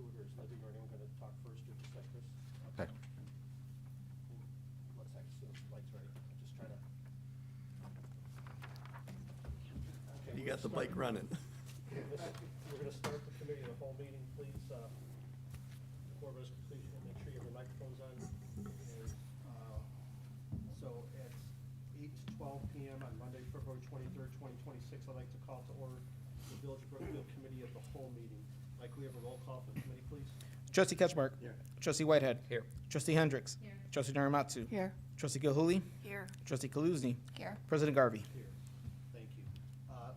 to it, or is Libby or anyone going to talk first, or just like Chris? Okay. Let's actually, lights ready. I'm just trying to. Okay, You got the bike running. We're going to start the committee of the whole meeting, please. Before this completion, make sure you have your microphones on. So at 8:12 p.m. on Monday, February 23rd, 2026, I'd like to call to order the Village of Brookfield Committee of the whole meeting. Mike, we have a roll call for the committee, please. Trustee Ketchmark. Here. Trustee Whitehead. Here. Trustee Hendricks. Here. Trustee Naramatsu. Here. Trustee Gilhooly. Here. Trustee Kaluzny. Here. President Garvey. Here. Thank you.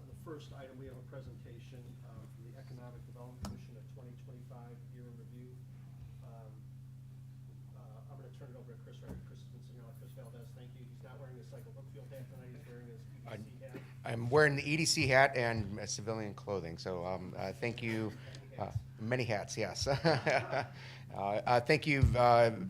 The first item, we have a presentation from the Economic Development Commission of 2025 year in review. I'm going to turn it over to Chris. Right? Chris has been sitting on Chris Valdez. Thank you. He's not wearing his Cycle Brookfield hat tonight. He's wearing his EDC hat. I'm wearing the EDC hat and civilian clothing, so thank you. Many hats, yes. Thank you,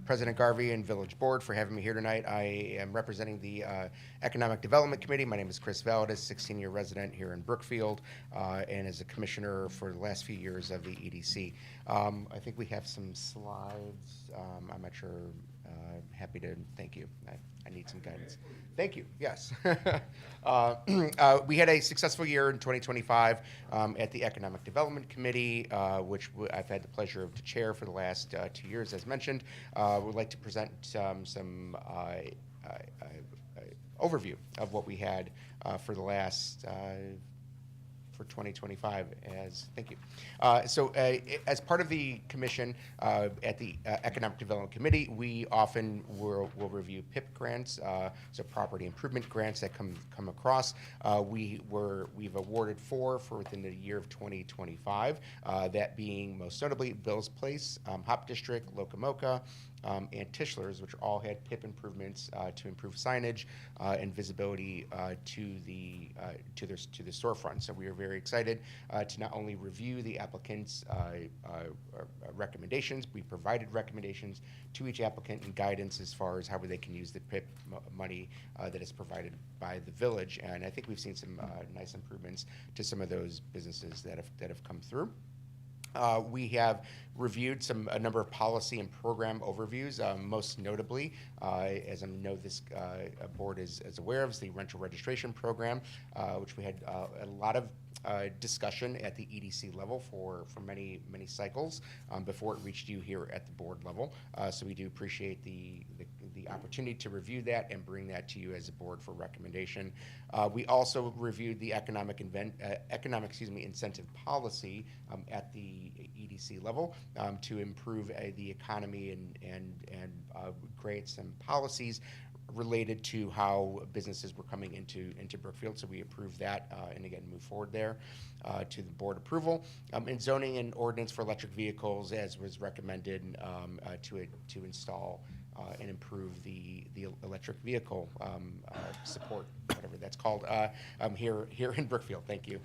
President Garvey and Village Board, for having me here tonight. I am representing the Economic Development Committee. My name is Chris Valdez, 16-year resident here in Brookfield, and as a commissioner for the last few years of the EDC. I think we have some slides. I'm not sure. Happy to, thank you. I need some guidance. Thank you, yes. We had a successful year in 2025 at the Economic Development Committee, which I've had the pleasure to chair for the last 2 years, as mentioned. We'd like to present some overview of what we had for the last for 2025 thank you. As part of the commission at the Economic Development Committee, we often will review PIP grants, so property improvement grants that come across. We've awarded 4 for within the year of 2025, that being most notably Bill's Place, Hop District, Locomoca, and Tischler's, which all had PIP improvements to improve signage and visibility to the storefront. So we are very excited to not only review the applicant's recommendations, we provided recommendations to each applicant and guidance as far as how they can use the PIP money that is provided by the village. And I think we've seen some nice improvements to some of those businesses that have come through. We have reviewed a number of policy and program overviews, most notably, as I know this board is aware of, is the rental registration program, which we had a lot of discussion at the EDC level for many cycles before it reached you here at the board level. So we do appreciate the opportunity to review that and bring that to you as a board for recommendation. We also reviewed the economic incentive policy at the EDC level to improve the economy and create some policies related to how businesses were coming into Brookfield. So we approved that and again move forward there to the board approval. And zoning and ordinance for electric vehicles, as was recommended, to install and improve the electric vehicle support, whatever that's called, here in Brookfield. Thank you.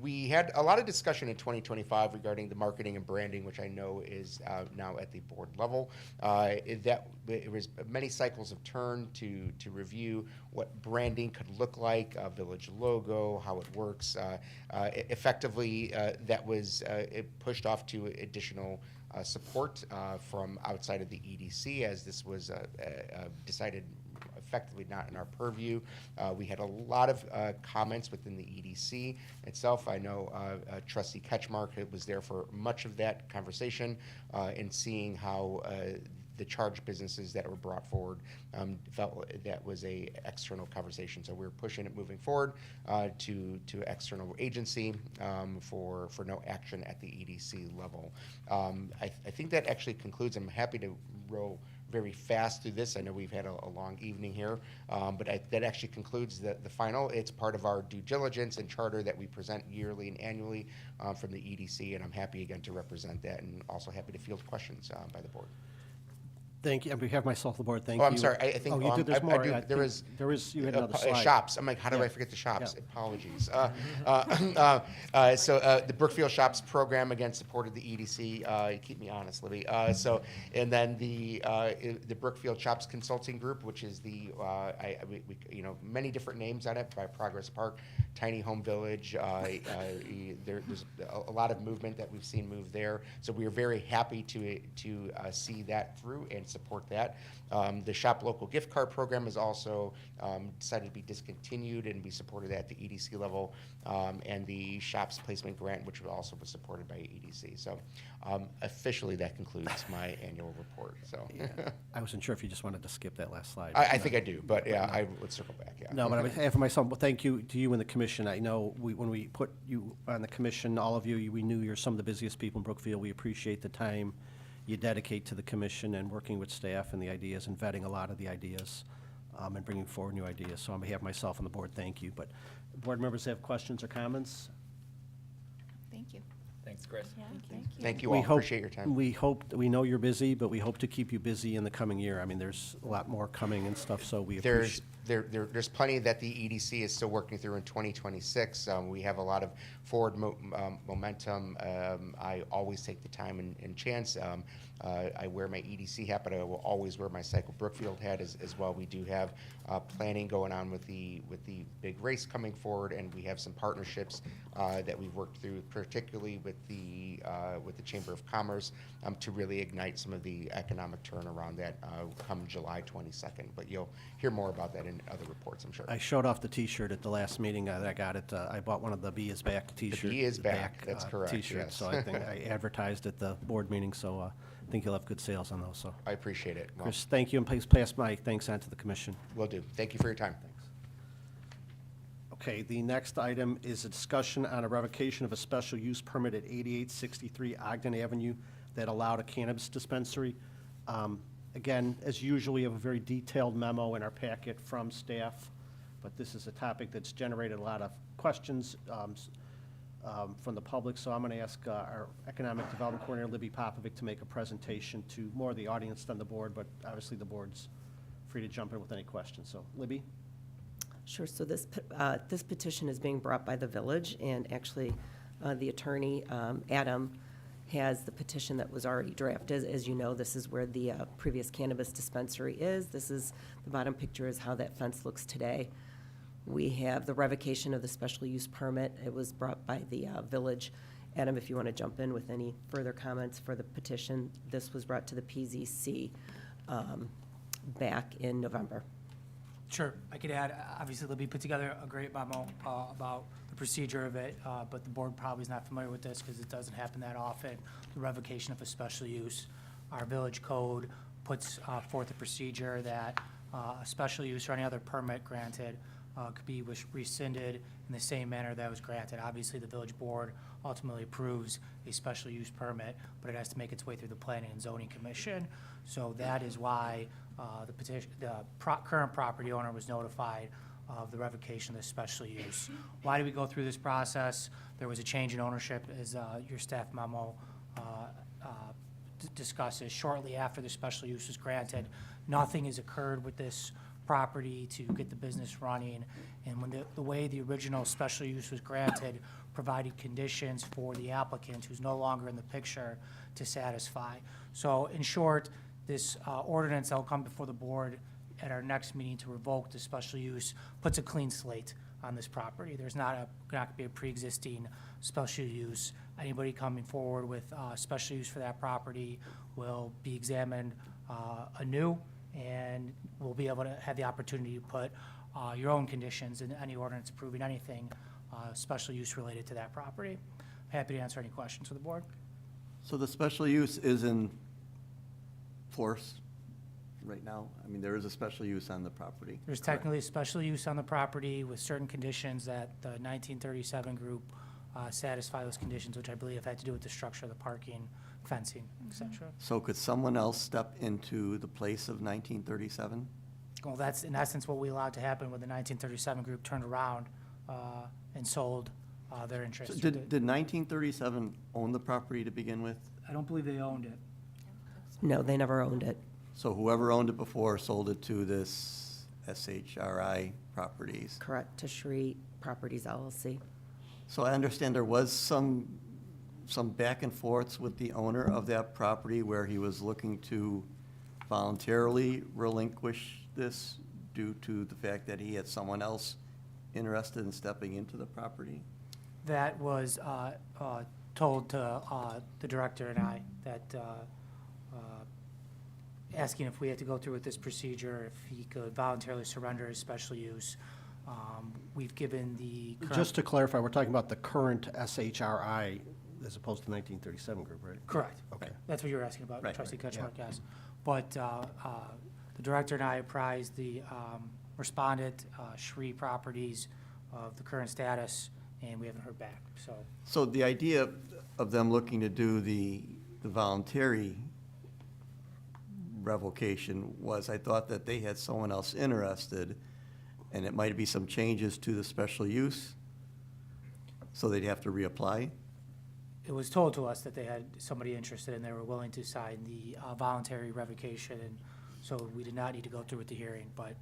We had a lot of discussion in 2025 regarding the marketing and branding, which I know is now at the board level. It was many cycles of turn to review what branding could look like, a village logo, how it works. Effectively, that was pushed off to additional support from outside of the EDC, as this was decided effectively not in our purview. We had a lot of comments within the EDC itself. I know Trustee Ketchmark was there for much of that conversation and seeing how the charged businesses that were brought forward felt that was a external conversation. So we're pushing it moving forward to external agency for no action at the EDC level. I think that actually concludes. I'm happy to roll very fast through this. I know we've had a long evening here, but that actually concludes the final. It's part of our due diligence and charter that we present yearly and annually from the EDC, and I'm happy again to represent that, and also happy to field questions by the board. Thank you. On behalf of myself, the board, thank Oh, you. I'm sorry. I think Oh, you did, there's more. do. I There think is there is, you had another slide. shops. I'm like, how do Yeah. I forget the shops? Yeah. Apologies. The Brookfield Shops program, again, supported the EDC. You keep me honest, Libby. And then the Brookfield Shops Consulting Group, which is many different names on it, by Progress Park, Tiny Home Village. There's a lot of movement that we've seen move there. So we are very happy to see that through and support that. The Shop Local Gift Card Program is also decided to be discontinued and be supported at the EDC level, and the Shops Placement Grant, which also was supported by EDC. So officially, that concludes my annual report. So Yeah. I wasn't sure if you just wanted to skip that last slide. I think I do, but yeah, I would circle back. Yeah. No, but on behalf of myself, well, thank you to you and the commission. I know when we put you on the commission, all of you, we knew you're some of the busiest people in Brookfield. We appreciate the time you dedicate to the commission and working with staff and the ideas and vetting a lot of the ideas and bringing forward new ideas. So on behalf of myself and the board, thank you. But board members have questions or comments? Thank you. Thanks, Chris. Yeah, thank you. Thank you all. Appreciate your time. We know you're busy, but we hope to keep you busy in the coming year. I mean, there's a lot more coming and stuff, so we appreciate. There's plenty that the EDC is still working through in 2026. We have a lot of forward momentum. I always take the time and chance. I wear my EDC hat, but I will always wear my Cycle Brookfield hat as well. We do have planning going on with the big race coming forward, and we have some partnerships that we've worked through, particularly with the Chamber of Commerce, to really ignite some of the economic turnaround that come July 22nd. But you'll hear more about that in other reports, I'm sure. I showed off the T-shirt at the last meeting that I got it. I bought one of the B is Back T-shirts. The B is Back, that's correct, T-shirts, yes. so I think I advertised at the board meeting, so I think you'll have good sales on those, so. I appreciate it. Well, Chris, thank you, and please pass my thanks on to the commission. will do. Thank you for your time. Okay, the next item is a discussion on a revocation of a special use permit at 8863 Ogden Avenue that allowed a cannabis dispensary. Again, as usual, we have a very detailed memo in our packet from staff, but this is a topic that's generated a lot of questions from the public, so I'm going to ask our Economic Development Coordinator, Libby Popovic, to make a presentation to more of the audience than the board, but obviously the board's free to jump in with any questions. So, Libby? Sure. So this petition is being brought by the village, and actually the attorney, Adam, has the petition that was already drafted. As you know, this is where the previous cannabis dispensary is. This is, the bottom picture is how that fence looks today. We have the revocation of the special use permit. It was brought by the village. Adam, if you want to jump in with any further comments for the petition, this was brought to the PZC back in November. Sure, I could add, obviously Libby put together a great memo about the procedure of it, but the board probably is not familiar with this because it doesn't happen that often. The revocation of a special use. Our village code puts forth a procedure that a special use or any other permit granted could be rescinded in the same manner that was granted. Obviously, the village board ultimately approves a special use permit, but it has to make its way through the Planning and Zoning Commission. So that is why the current property owner was notified of the revocation of the special use. Why did we go through this process? There was a change in ownership, as your staff memo discusses. Shortly after the special use was granted, nothing has occurred with this property to get the business running, and when the way the original special use was granted provided conditions for the applicant, who's no longer in the picture, to satisfy. So in short, this ordinance that will come before the board at our next meeting to revoke the special use puts a clean slate on this property. There's not going to be a pre-existing special use. Anybody coming forward with special use for that property will be examined anew, and we'll be able to have the opportunity to put your own conditions in any ordinance approving anything special use related to that property. Happy to answer any questions for the board. So the special use is in force right now? I mean, there is a special use on the property. There's technically a special use on the property with certain conditions that the 1937 group satisfy those conditions, which I believe had to do with the structure of the parking, fencing, et cetera. So could someone else step into the place of 1937? Well, that's in essence what we allowed to happen when the 1937 group turned around and sold their interest. So did 1937 own the property to begin with? I don't believe they owned it. No, they never owned it. So whoever owned it before sold it to this SHRI Properties. Correct, to Shree Properties LLC. So I understand there was some back and forths with the owner of that property where he was looking to voluntarily relinquish this due to the fact that he had someone else interested in stepping into the property? That was told to the director and I, that asking if we had to go through with this procedure, if he could voluntarily surrender his special use. We've given the current. Just to clarify, we're talking about the current SHRI as opposed to 1937 group, right? Correct. Okay. That's what you were asking about, Right, trustee right, Ketchmark, yes. But the director and I apprised the respondent, Shree Properties, of the current status, and we haven't heard back, so. So the idea of them looking to do the voluntary revocation was, I thought that they had someone else interested, and it might be some changes to the special use, so they'd have to reapply? It was told to us that they had somebody interested and they were willing to sign the voluntary revocation, and so we did not need to go through with the hearing, but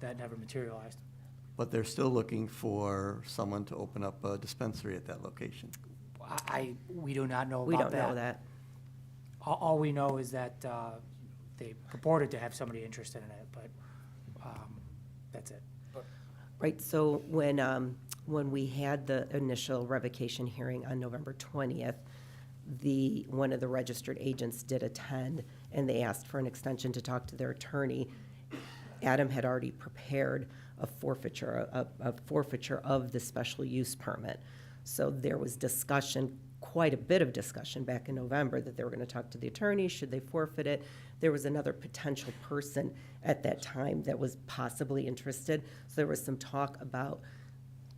that never materialized. But they're still looking for someone to open up a dispensary at that location. We do not know We about don't know that. All we know is that they purported to have somebody interested in it, but that's it. Right, so when we had the initial revocation hearing on November 20th, one of the registered agents did attend, and they asked for an extension to talk to their attorney. Adam had already prepared a forfeiture of the special use permit. So there was discussion, quite a bit of discussion back in November, that they were gonna talk to the attorney, should they forfeit it? There was another potential person at that time that was possibly interested. So there was some talk about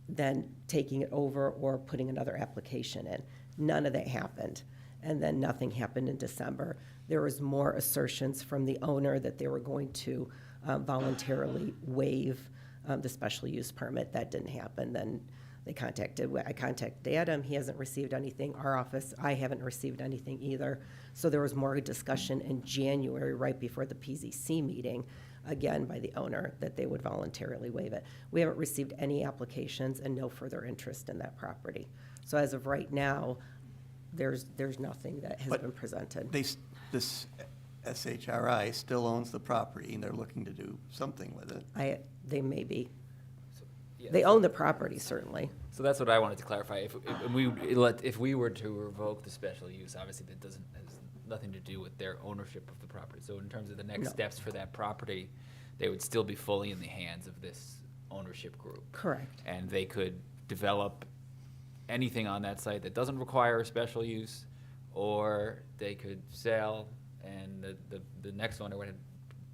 then taking it over or putting another application in. None of that happened. And then nothing happened in December. There was more assertions from the owner that they were going to voluntarily waive the special use permit. That didn't happen. Then I contacted Adam. He hasn't received anything. Our office, I haven't received anything either. So there was more discussion in January, right before the PZC meeting, again by the owner, that they would voluntarily waive it. We haven't received any applications and no further interest in that property. So as of right now, there's nothing that has But been presented. This SHRI still owns the property, and they're looking to do something with it. They may be. Yeah, They own the property, certainly. So that's what I wanted to clarify. If we were to revoke the special use, obviously that has nothing to do with their ownership of the property. So in terms of the next No. steps for that property, they would still be fully in the hands of this ownership group. Correct. And they could develop anything on that site that doesn't require a special use, or they could sell, and the next owner would,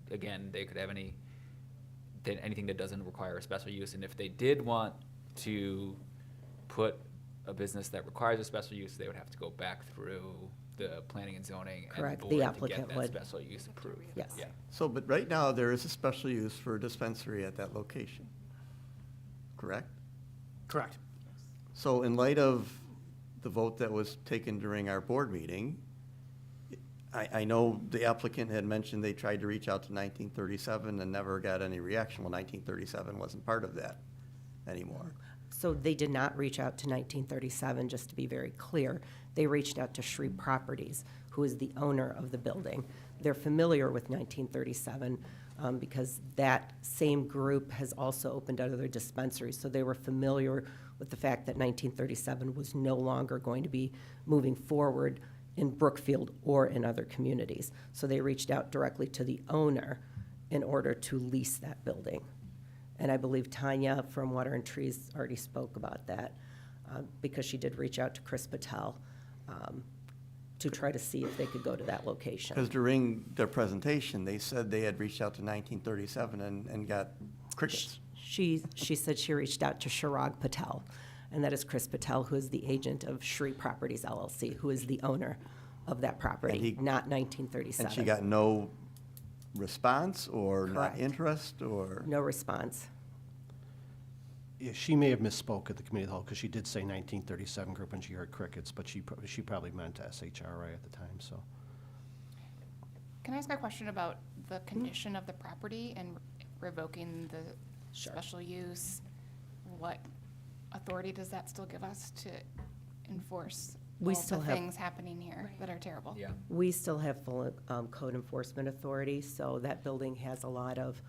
again, they could have anything that doesn't require a special use. And if they did want to put a business that requires a special use, they would have to go back through the planning and zoning and Correct. board The to applicant get that would. special use approved. Yes. Yeah. So, but right now, there is a special use for a dispensary at that location, correct? Correct. So in light of the vote that was taken during our board meeting, I know the applicant had mentioned they tried to reach out to 1937 and never got any reaction. Well, 1937 wasn't part of that anymore. So they did not reach out to 1937, just to be very clear. They reached out to Shree Properties, who is the owner of the building. They're familiar with 1937 because that same group has also opened other dispensaries. So they were familiar with the fact that 1937 was no longer going to be moving forward in Brookfield or in other communities. So they reached out directly to the owner in order to lease that building. And I believe Tanya from Water and Trees already spoke about that because she did reach out to Chris Patel to try to see if they could go to that location. Because during their presentation, they said they had reached out to 1937 and got crickets. She said she reached out to Chirag Patel, and that is Chris Patel, who is the agent of Shree Properties LLC, who is the owner of that property, And he- not 1937. And she got no response or not Correct. interest or? No response. Yeah, she may have misspoke at the committee of the whole, because she did say 1937 group when she heard crickets, but she probably meant SHRI at the time, so. Can I ask a question about the condition of the property and revoking the Sure. special use? What authority does that still give us to enforce We all still the have- things happening here that are terrible? Yeah. We still have full code enforcement authority, so that building has a lot of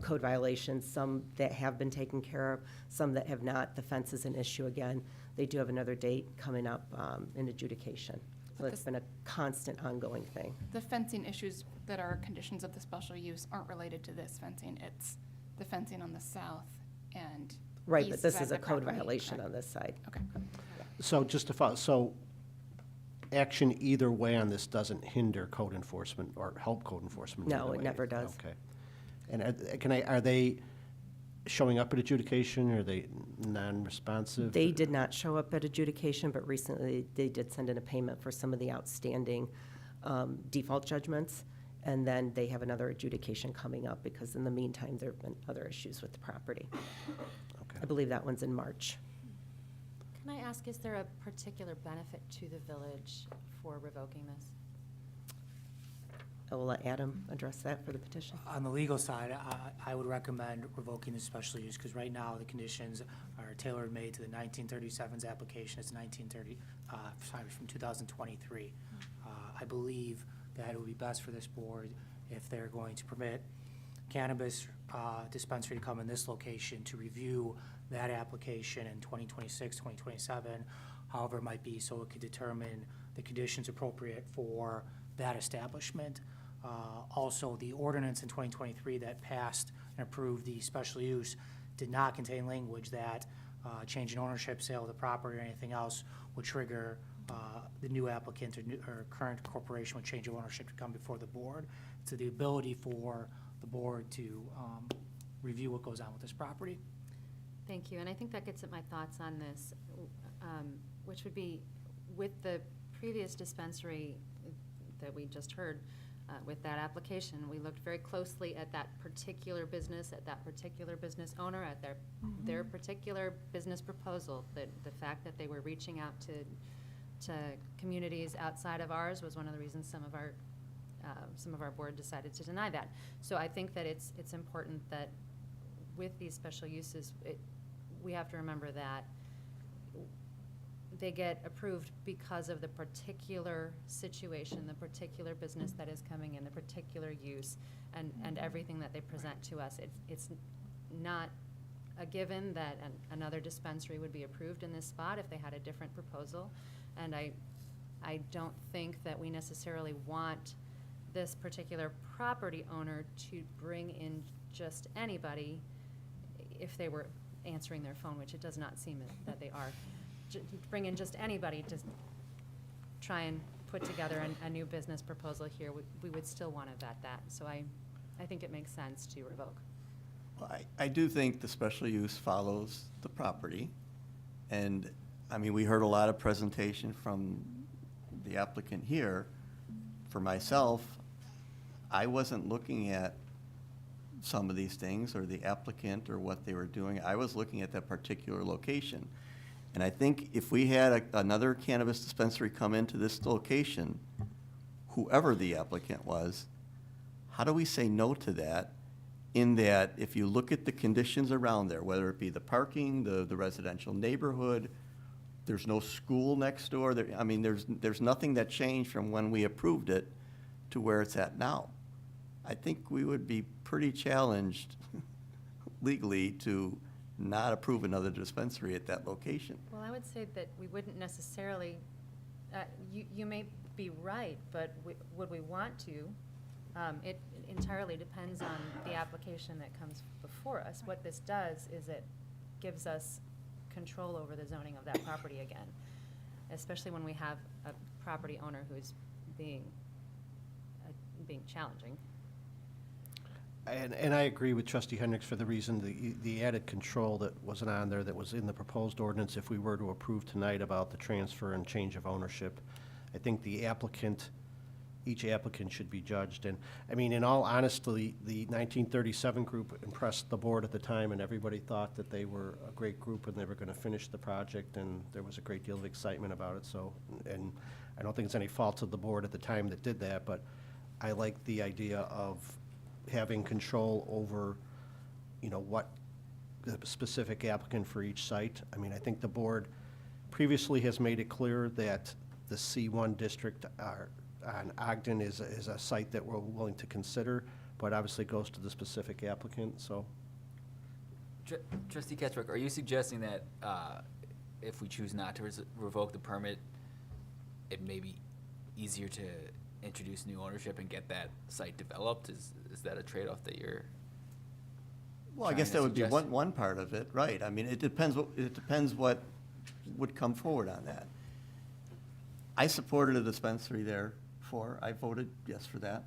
code violations, some that have been taken care of, some that have not. The fence is an issue again. They do have another date coming up in adjudication. So But it's this- been a constant ongoing thing. The fencing issues that are conditions of the special use aren't related to this fencing. It's the fencing on the south and Right, but east this side is of a the code property, violation correct? on this side. Okay. So just to follow, so action either way on this doesn't hinder code enforcement or help code enforcement? No, either it way? never does. Okay. And are they showing up at adjudication, or are they non-responsive? They did not show up at adjudication, but recently they did send in a payment for some of the outstanding default judgments. And then they have another adjudication coming up because in the meantime, there have been other issues with the property. Okay. I believe that one's in March. Can I ask, is there a particular benefit to the village for revoking this? I will let Adam address that for the petition. On the legal side, I would recommend revoking the special use, because right now the conditions are tailor-made to the 1937's application. It's from 2023. I believe that it would be best for this board if they're going to permit Cannabis Dispensary to come in this location to review that application in 2026, 2027, however it might be, so it could determine the conditions appropriate for that establishment. Also, the ordinance in 2023 that passed and approved the special use did not contain language that change in ownership, sale of the property, or anything else would trigger the new applicant or current corporation with change of ownership to come before the board. So the ability for the board to review what goes on with this property. Thank you, and I think that gets at my thoughts on this, which would be, with the previous dispensary that we just heard, with that application, we looked very closely at that particular business owner, at their particular business proposal. The fact that they were reaching out to communities outside of ours was one of the reasons some of our board decided to deny that. So I think that it's important that with these special uses, we have to remember that they get approved because of the particular situation, the particular business that is coming in, the particular use, and everything that they present to us. It's not a given that another dispensary would be approved in this spot if they had a different proposal. And I don't think that we necessarily want this particular property owner to bring in just anybody if they were answering their phone, which it does not seem that they are. Bring in just anybody to try and put together a new business proposal here. We would still want to vet that. So I think it makes sense to revoke. Well, I do think the special use follows the property. And, I mean, we heard a lot of presentation from the applicant here. For myself, I wasn't looking at some of these things or the applicant or what they were doing. I was looking at that particular location. And I think if we had another cannabis dispensary come into this location, whoever the applicant was, how do we say no to that? In that, if you look at the conditions around there, whether it be the parking, the residential neighborhood, there's no school next door. I mean, there's nothing that changed from when we approved it to where it's at now. I think we would be pretty challenged legally to not approve another dispensary at that location. Well, I would say that we wouldn't necessarily, you may be right, but would we want to? It entirely depends on the application that comes before us. What this does is it gives us control over the zoning of that property again, especially when we have a property owner who's being challenging. And I agree with Trustee Hendricks for the reason the added control that wasn't on there that was in the proposed ordinance if we were to approve tonight about the transfer and change of ownership. I think each applicant should be judged. And, I mean, in all honesty, the 1937 group impressed the board at the time, and everybody thought that they were a great group and they were going to finish the project, and there was a great deal of excitement about it. So, and I don't think it's any fault of the board at the time that did that, but I like the idea of having control over, what the specific applicant for each site. I mean, I think the board previously has made it clear that the C1 district on Ogden is a site that we're willing to consider, but obviously goes to the specific applicant, so. Trustee Ketchmark, are you suggesting that if we choose not to revoke the permit, it may be easier to introduce new ownership and get that site developed? Is that a trade-off that you're Well, I trying guess to that would be suggest? one part of it, right. I mean, it depends what would come forward on that. I supported a dispensary there I voted yes for that.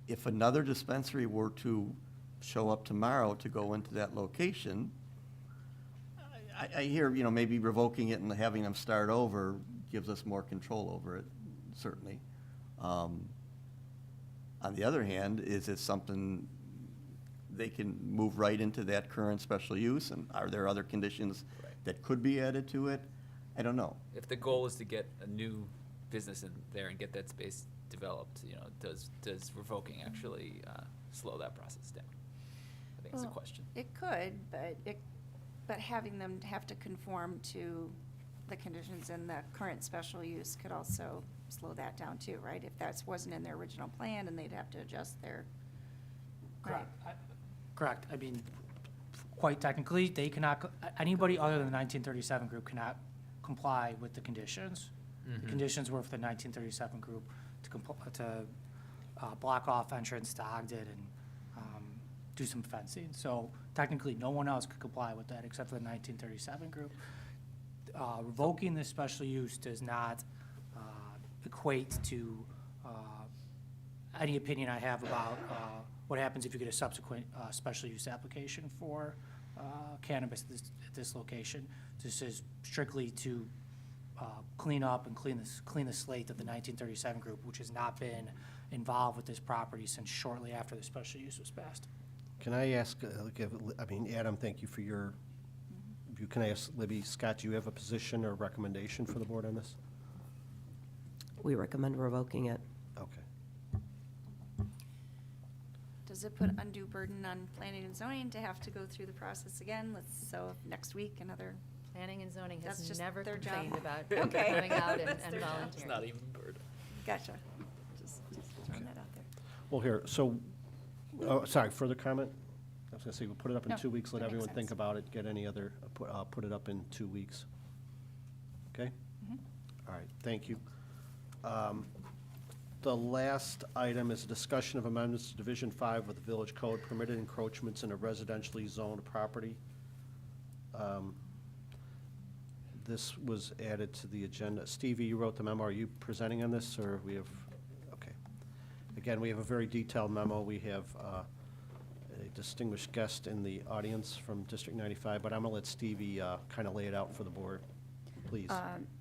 If another dispensary were to show up tomorrow to go into that location, I hear, maybe revoking it and having them start over gives us more control over it, certainly. On the other hand, is it something they can move right into that current special use? And are there other conditions Right. that could be added to it? I don't know. If the goal is to get a new business in there and get that space developed, does revoking actually slow that process down? I think it's a Well, question. It could, but having them have to conform to the conditions in the current special use could also slow that down too, right? If that wasn't in their original plan and they'd have to adjust their. Correct. Correct. I mean, quite technically, they cannot, anybody other than the 1937 group cannot comply with the conditions. The conditions were for the 1937 group to block off entrance to Ogden and do some fencing. So technically, no one else could comply with that except for the 1937 group. Revoking this special use does not equate to any opinion I have about what happens if you get a subsequent special use application for cannabis at this location. This is strictly to clean up and clean the slate of the 1937 group, which has not been involved with this property since shortly after the special use was passed. Can I ask, Adam, thank you for your view. Can I ask Libby, Scott, do you have a position or recommendation for the board on this? We recommend revoking it. Okay. Does it put undue burden on planning and zoning to have to go through the process again? So next week, another, Planning and zoning That's has just never their job. complained about Okay. coming out and That's their job. volunteering. It's not even a burden. gotcha. Just throwing that out there. Well, here, so, sorry, further comment? I was gonna say, we'll put it up in No, 2 weeks, let that makes everyone think sense. about it, get any other, put it up in 2 weeks. Okay? All right, thank you. The last item is a discussion of amendments to Division 5 of the Village Code, permitted encroachments in a residentially zoned property. This was added to the agenda. Stevie, you wrote the memo. Are you presenting on this, or we have, okay. Again, we have a very detailed memo. We have a distinguished guest in the audience from District 95, but I'm gonna let Stevie kind of lay it out for the board, please.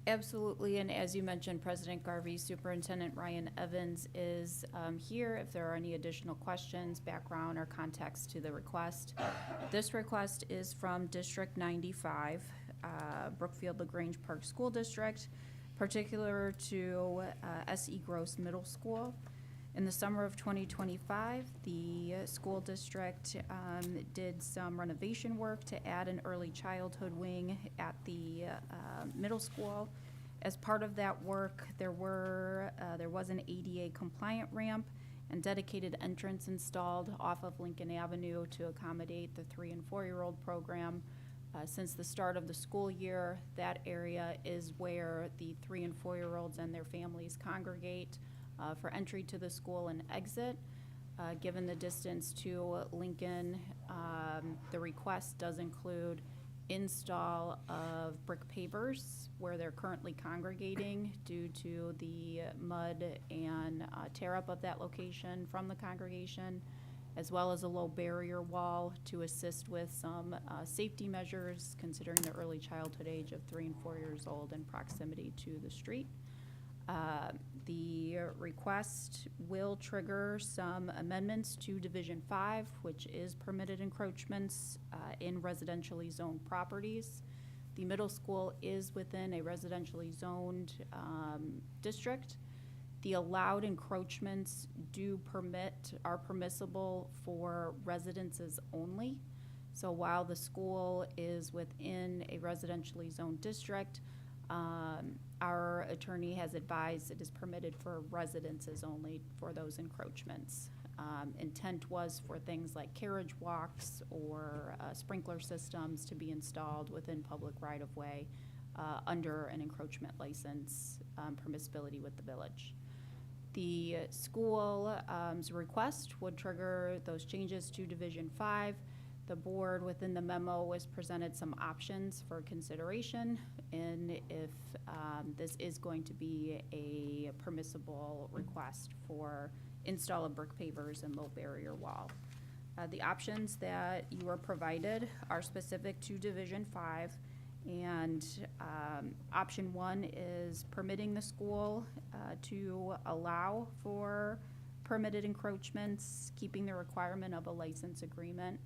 Absolutely, and as you mentioned, President Garvey, Superintendent Ryan Evans is here if there are any additional questions, background, or context to the request. This request is from District 95, Brookfield-LaGrange Park School District, particular to S.E. Gross Middle School. In the summer of 2025, the school district did some renovation work to add an early childhood wing at the middle school. As part of that work, there was an ADA compliant ramp and dedicated entrance installed off of Lincoln Avenue to accommodate the 3- and 4-year-old program. Since the start of the school year, that area is where the 3- and 4-year-olds and their families congregate for entry to the school and exit. Given the distance to Lincoln, the request does include install of brick pavers where they're currently congregating due to the mud and tear up of that location from the congregation, as well as a low barrier wall to assist with some safety measures considering the early childhood age of 3 and 4 years old and proximity to the street. The request will trigger some amendments to Division 5, which is permitted encroachments in residentially zoned properties. The middle school is within a residentially zoned district. The allowed encroachments are permissible for residences only. So while the school is within a residentially zoned district, our attorney has advised it is permitted for residences only for those encroachments. Intent was for things like carriage walks or sprinkler systems to be installed within public right-of-way under an encroachment license permissibility with the village. The school's request would trigger those changes to Division 5. The board within the memo was presented some options for consideration, and if this is going to be a permissible request for install of brick pavers and low barrier wall. The options that you were provided are specific to Division 5, and option 1 is permitting the school to allow for permitted encroachments, keeping the requirement of a license agreement.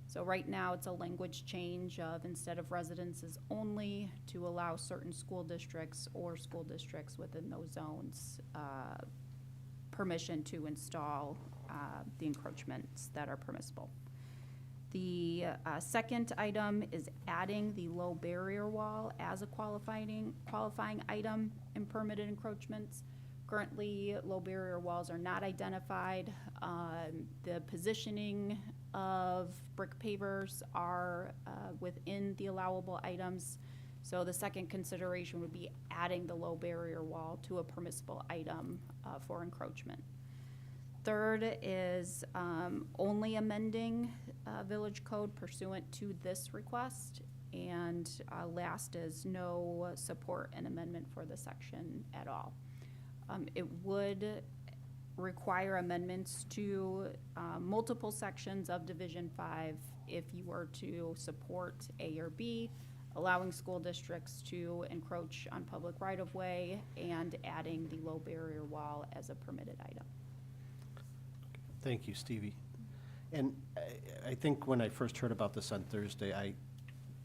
So right now, it's a language change of instead of residences only to allow certain school districts or school districts within those zones permission to install the encroachments that are permissible. The second item is adding the low barrier wall as a qualifying item in permitted encroachments. Currently, low barrier walls are not identified. The positioning of brick pavers are within the allowable items. So the second consideration would be adding the low barrier wall to a permissible item for encroachment. Third is only amending village code pursuant to this request. And last is no support and amendment for the section at all. It would require amendments to multiple sections of Division 5 if you were to support A or B, allowing school districts to encroach on public right-of-way and adding the low barrier wall as a permitted item. Thank you, Stevie. And I think when I first heard about this on Thursday, I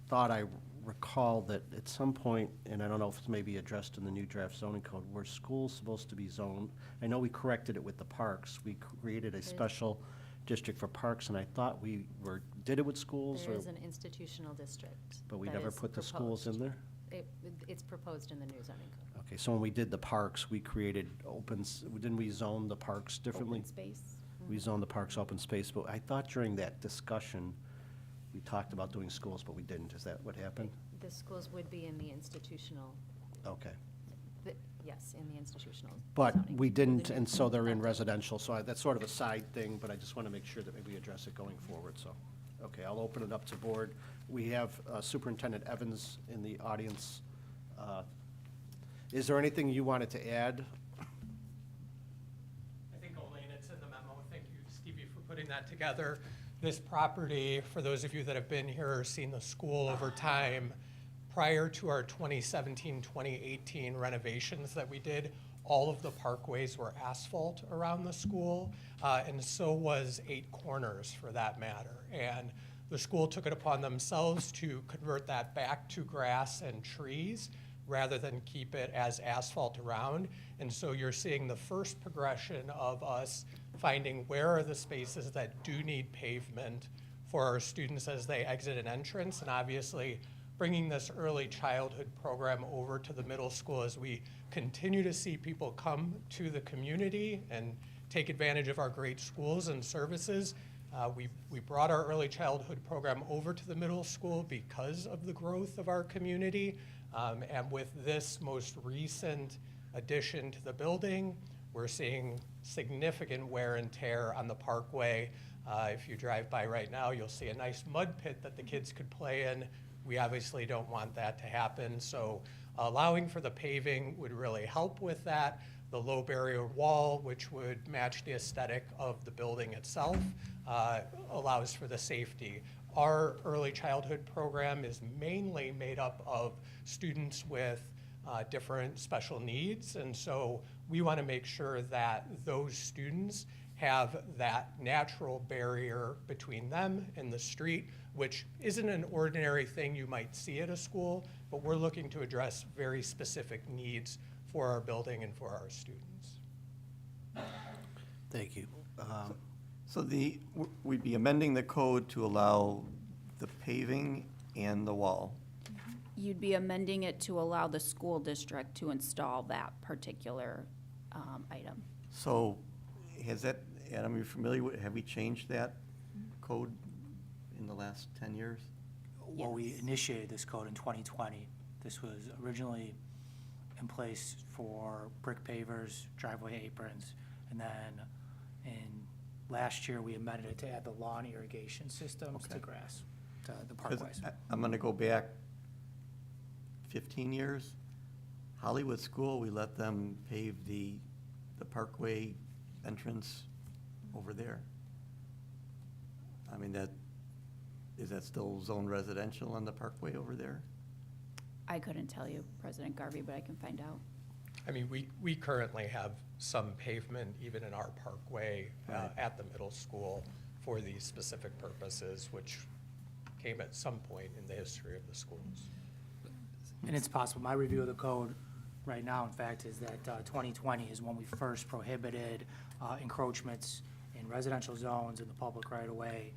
thought I recalled that at some point, and I don't know if it's maybe addressed in the new draft zoning code, were schools supposed to be zoned? I know we corrected it with the parks. We created a special district for parks, and I thought we did it with schools? There or- is an institutional district. But we that never is put the schools in proposed. there? It's proposed in the new zoning code. Okay, so when we did the parks, we created didn't we zone the parks differently? Open space. We zoned the parks open space, but I thought during that discussion, we talked about doing schools, but we didn't. Is that what happened? The schools would be in the institutional, Okay. yes, in the institutional But zoning. we didn't, The new and so they're in content. residential, so that's sort of a side thing, but I just want to make sure that maybe we address it going forward, so. Okay, I'll open it up to board. We have Superintendent Evans in the audience. Is there anything you wanted to add? I think Elaine, it's in the memo. Thank you, Stevie, for putting that together. This property, for those of you that have been here or seen the school over time, prior to our 2017-2018 renovations that we did, all of the parkways were asphalt around the school, and so was 8 Corners for that matter. And the school took it upon themselves to convert that back to grass and trees rather than keep it as asphalt around. And so you're seeing the first progression of us finding where are the spaces that do need pavement for our students as they exit an entrance, and obviously bringing this early childhood program over to the middle school as we continue to see people come to the community and take advantage of our great schools and services. We brought our early childhood program over to the middle school because of the growth of our community. And with this most recent addition to the building, we're seeing significant wear and tear on the parkway. If you drive by right now, you'll see a nice mud pit that the kids could play in. We obviously don't want that to happen, so allowing for the paving would really help with that. The low barrier wall, which would match the aesthetic of the building itself, allows for the safety. Our early childhood program is mainly made up of students with different special needs, and so we want to make sure that those students have that natural barrier between them and the street, which isn't an ordinary thing you might see at a school, but we're looking to address very specific needs for our building and for our students. Thank you. So we'd be amending the code to allow the paving and the wall. You'd be amending it to allow the school district to install that particular item. So has that, Adam, are you familiar with, have we changed that code in the last 10 years? Well, we initiated this code in 2020. This was originally in place for brick pavers, driveway aprons, and then last year we amended it to add the lawn irrigation systems to Okay. grass, to the 'Cause parkways. I'm going to go back 15 years. Hollywood School, we let them pave the parkway entrance over there. I mean, is that still zone residential on the parkway over there? I couldn't tell you, President Garvey, but I can find out. I mean, we currently have some pavement even in our parkway Right. at the middle school for these specific purposes, which came at some point in the history of the schools. And it's possible, my review of the code right now, in fact, is that 2020 is when we first prohibited encroachments in residential zones in the public right-of-way,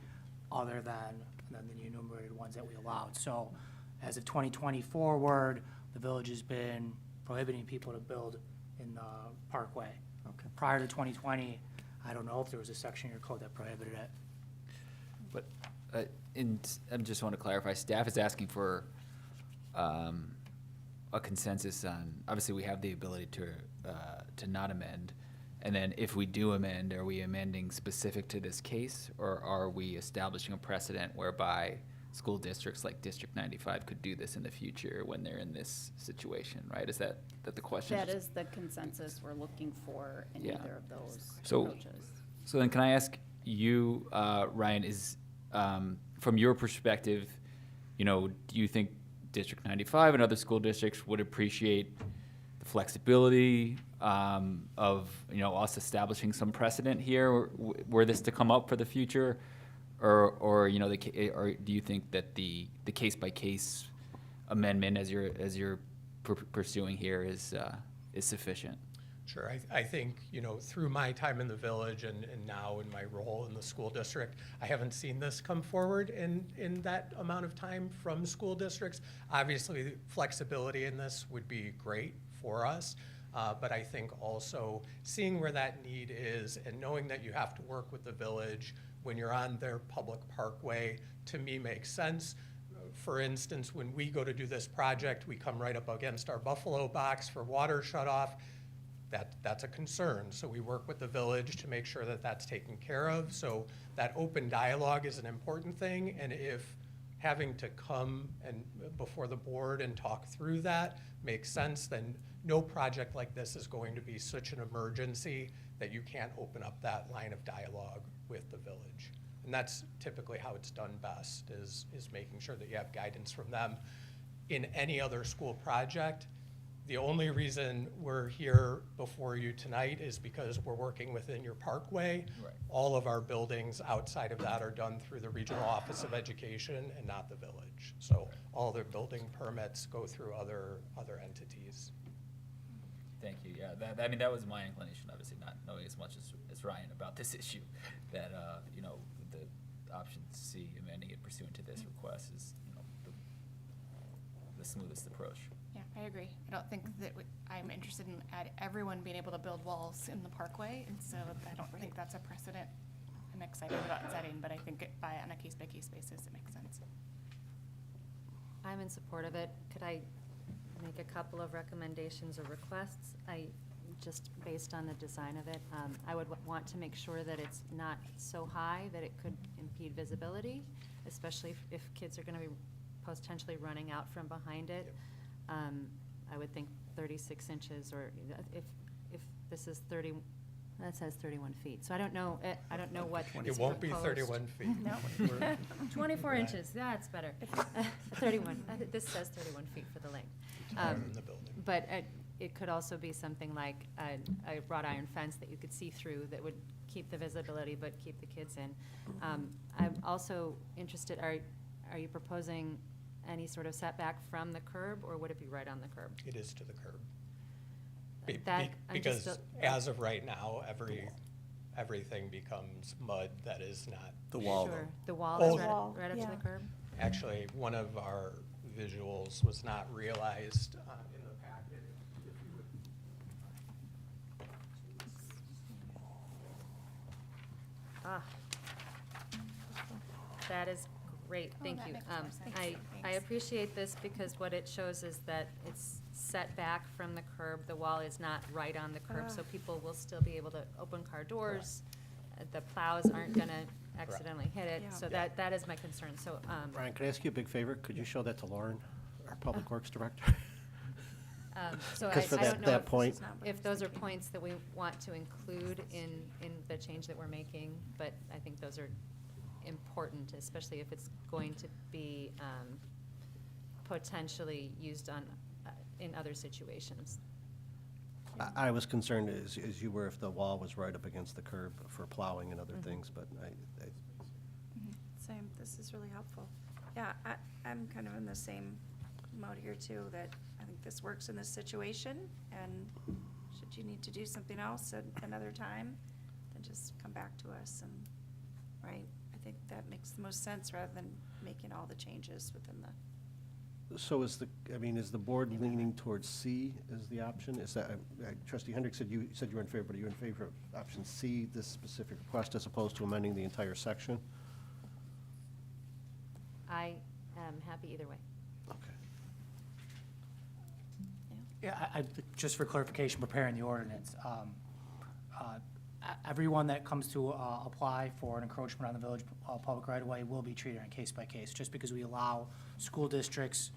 other than the enumerated ones that we allowed. So as of 2020 forward, the village has been prohibiting people to build in the parkway. Okay. Prior to 2020, I don't know if there was a section in your code that prohibited it. But, I just want to clarify, staff is asking for a consensus on, obviously, we have the ability to not amend. And then if we do amend, are we amending specific to this case, or are we establishing a precedent whereby school districts like District 95 could do this in the future when they're in this situation, right? Is that the question? That is the consensus we're looking for in Yeah. either of those So- approaches. So then can I ask you, Ryan, is, from your perspective, do you think District 95 and other school districts would appreciate the flexibility of, us establishing some precedent here, were this to come up for the future? Or or do you think that the case-by-case amendment as you're pursuing here is sufficient? Sure, I think, through my time in the village and now in my role in the school district, I haven't seen this come forward in that amount of time from school districts. Obviously, flexibility in this would be great for us, but I think also seeing where that need is and knowing that you have to work with the village when you're on their public parkway, to me, makes sense. For instance, when we go to do this project, we come right up against our Buffalo box for water shutoff. That's a concern. So we work with the village to make sure that that's taken care of. So that open dialogue is an important thing. And if having to come and before the board and talk through that makes sense, then no project like this is going to be such an emergency that you can't open up that line of dialogue with the village. And that's typically how it's done best, is making sure that you have guidance from them. In any other school project, the only reason we're here before you tonight is because we're working within your parkway. Right. All of our buildings outside of that are done through the Regional Office of Education and not the village. So all their building permits go through other entities. Thank you. Yeah, that was my inclination, obviously not knowing as much as Ryan about this issue, that, the option C, amending it pursuant to this request is, the smoothest approach. Yeah, I agree. I don't think that I'm interested in everyone being able to build walls in the parkway, and so I don't think that's a precedent I'm excited about setting, but I think on a case-by-case basis, it makes sense. I'm in support of it. Could I make a couple of recommendations or requests? Just based on the design of it, I would want to make sure that it's not so high that it could impede visibility, especially if kids are going to be potentially running out from behind it. I would think 36 inches, or if this is 30, that says 31 feet. So I don't know what It won't be proposed. 31 feet. No. 24 inches, that's better. 31, this says 31 feet for the length. More than the building. But it could also be something like a wrought iron fence that you could see through that would keep the visibility but keep the kids in. I'm also interested, are you proposing any sort of setback from the curb, or would it be right on the curb? It is to the curb. That, I'm just Because as of right now, everything becomes mud that is not. The wall, Sure, though. the wall Oh, is Wall, right up to yeah. the curb? Actually, one of our visuals was not realized in the packet. If you would- Ah. That is great, Oh, thank that you. makes more sense. I Thanks. appreciate this because what it shows is that it's set back from the curb. The wall is not right on the curb, so people will still be able to open car doors. The plows aren't gonna accidentally hit it, Yeah. so that is my concern, so, Ryan, could I ask you a big favor? Could you show that to Lauren, our Public Works Director? so I Because for don't know that if, point, This is not what I if was those are thinking. points that we want to include in the change that we're making, but I think those are important, especially if it's going to be potentially used on, in other situations. I was concerned as you were if the wall was right up against the curb for plowing and other things, but Same, this is really helpful. Yeah, I'm kind of in the same mode here too, that I think this works in this situation, and should you need to do something else at another time, then just come back to us and, right? I think that makes the most sense rather than making all the changes within the, So is the board leaning towards C as the option? Is that, Trustee Hendricks said you were in favor, but are you in favor of option C, this specific request, as opposed to amending the entire section? I am happy either way. Okay. Yeah, just for clarification, preparing the ordinance, everyone that comes to apply for an encroachment on the village public right-of-way will be treated on case by case. Just because we allow school districts,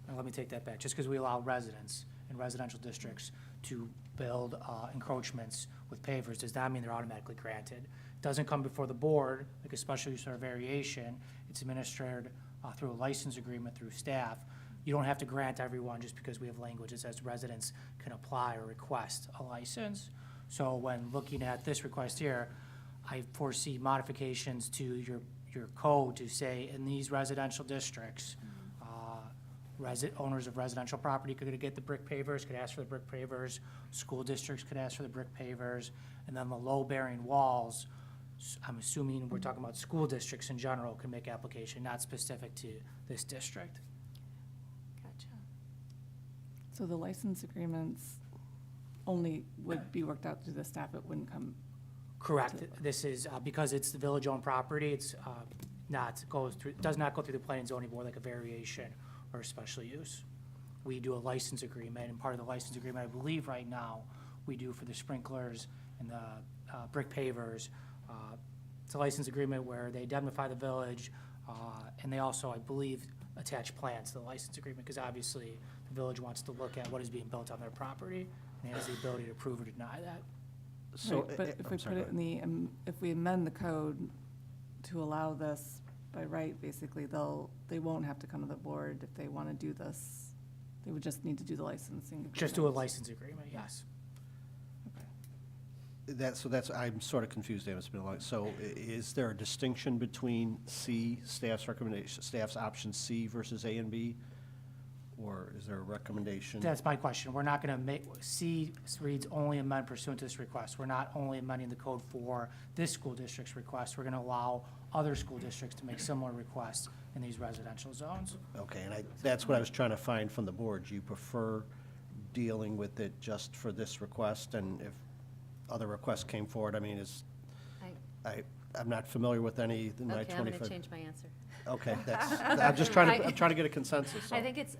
and let me take that back, just because we allow residents in residential districts to build encroachments with pavers does not mean they're automatically granted. It doesn't come before the board, like a special use or a variation. It's administered through a license agreement through staff. You don't have to grant everyone just because we have language that says residents can apply or request a license. So when looking at this request here, I foresee modifications to your code to say in these residential districts, owners of residential property could get the brick pavers, could ask for the brick pavers, school districts could ask for the brick pavers, and then the low-bearing walls, I'm assuming we're talking about school districts in general, can make application, not specific to this district. Gotcha. So the license agreements only would be worked out through the staff, it wouldn't come, Correct. This is, because it's the village-owned property, it's does not go through the planning and zoning board like a variation or a special use. We do a license agreement, and part of the license agreement, I believe right now, we do for the sprinklers and the brick pavers. It's a license agreement where they indemnify the village, and they also, I believe, attach plans to the license agreement, because obviously, the village wants to look at what is being built on their property, and has the ability to approve or deny that. So, right, but if I'm we sorry, put go it in the, if we amend the code to allow this by right, basically, they won't have to come to the board if they want to do this. They would just need to do the licensing. Just do a agreement. license agreement, yes. I'm sort of confused, Dan, it's been a long, so is there a distinction between C, staff's recommendation, staff's option C versus A and B? Or is there a recommendation? That's my question. We're not gonna make, C reads only amend pursuant to this request. We're not only amending the code for this school district's request. We're gonna allow other school districts to make similar requests in these residential zones. Okay, and that's what I was trying to find from the board. Do you prefer dealing with it just for this request? And if other requests came forward, I mean, I'm not familiar with any in my 25. Okay, I'm gonna change my answer. Okay, I'm just trying to, I'm trying to get a consensus. so. I think it's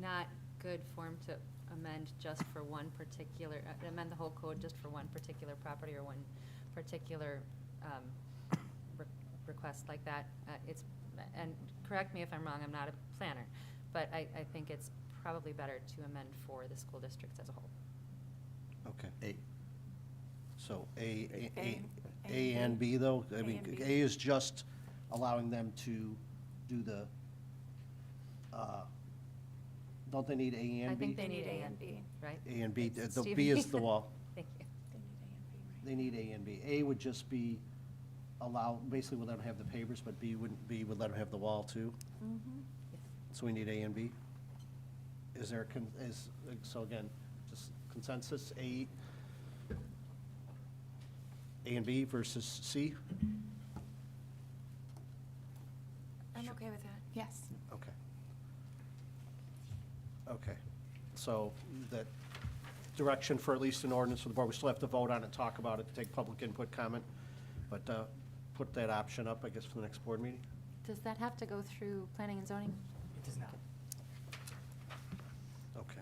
not good form to amend just for one particular, amend the whole code just for one particular property or one particular request like that. And correct me if I'm wrong, I'm not a planner, but I think it's probably better to amend for the school districts as a whole. Okay. So A A and B, though? I A mean, and B. A is just allowing them to do the, don't they need A and B? I think they need A and B, right? A and B, the Steve? B is the wall. Thank you. They need A and B, right? They need A and B. A would just be basically would let them have the pavers, but B would let them have the wall too? Mm-hmm. So we need A and B? Is there, so again, Consensus, A and B versus C? I'm okay with that. Yes. Okay. Okay, so that direction for at least an ordinance for the board, we still have to vote on it, talk about it, take public input, comment, but put that option up, I guess, for the next board meeting? Does that have to go through planning and zoning? It does not. Okay.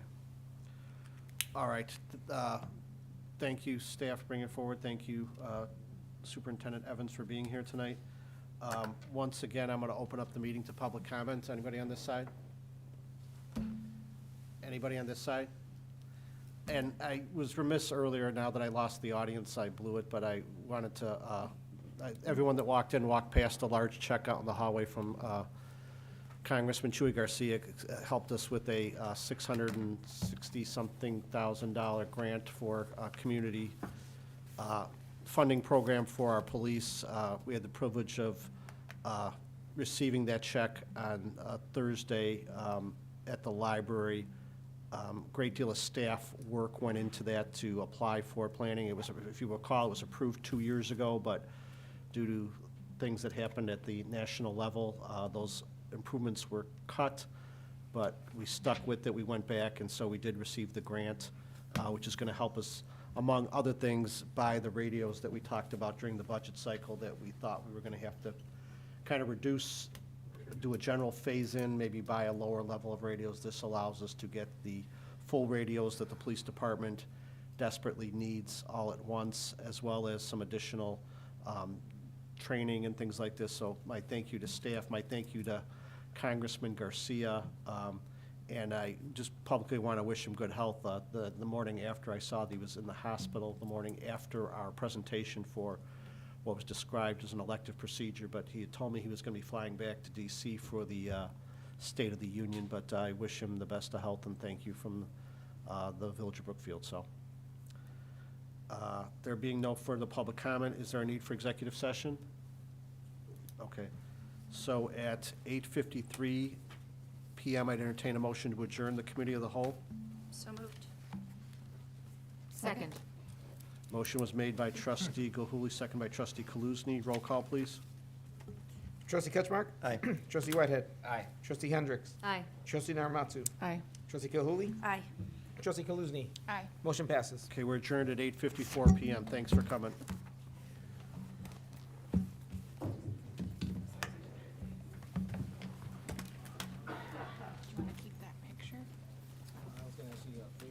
All right, thank you, staff, for bringing it forward, thank you, Superintendent Evans, for being here tonight. Once again, I'm gonna open up the meeting to public comments. Anybody on this side? Anybody on this side? And I was remiss earlier, now that I lost the audience, I blew it, but I wanted to, everyone that walked in walked past a large check out in the hallway from Congressman Chuy Garcia, helped us with a $660-something thousand grant for a community funding program for our police. We had the privilege of receiving that check on Thursday at the library. Great deal of staff work went into that to apply for planning. It was, if you recall, it was approved 2 years ago, but due to things that happened at the national level, those improvements were cut, but we stuck with it. We went back, and so we did receive the grant, which is going to help us, among other things, buy the radios that we talked about during the budget cycle that we thought we were going to have to kind of reduce, do a general phase-in, maybe buy a lower level of radios. This allows us to get the full radios that the police department desperately needs all at once, as well as some additional training and things like this. So my thank you to staff, my thank you to Congressman Garcia, and I just publicly want to wish him good health. The morning after I saw that he was in the hospital, the morning after our presentation for what was described as an elective procedure, but he had told me he was going to be flying back to D.C. for the State of the Union, but I wish him the best of health and thank you from the Village of Brookfield. So, there being no further public comment, is there a need for executive session? Okay. So at 8:53 p.m., I'd entertain a motion to adjourn the Committee of the Whole. So moved. Second. Motion was made by Trustee Gilhooly, second by Trustee Kaluzny. Roll call, please. Trustee Ketchmark? Aye. Trustee Whitehead? Aye. Trustee Hendricks? Aye. Trustee Narmatsu? Aye. Trustee Kilhooly? Aye. Trustee Kaluzny? Aye. Motion passes. Okay, we're adjourned at 8:54 p.m. Thanks for coming.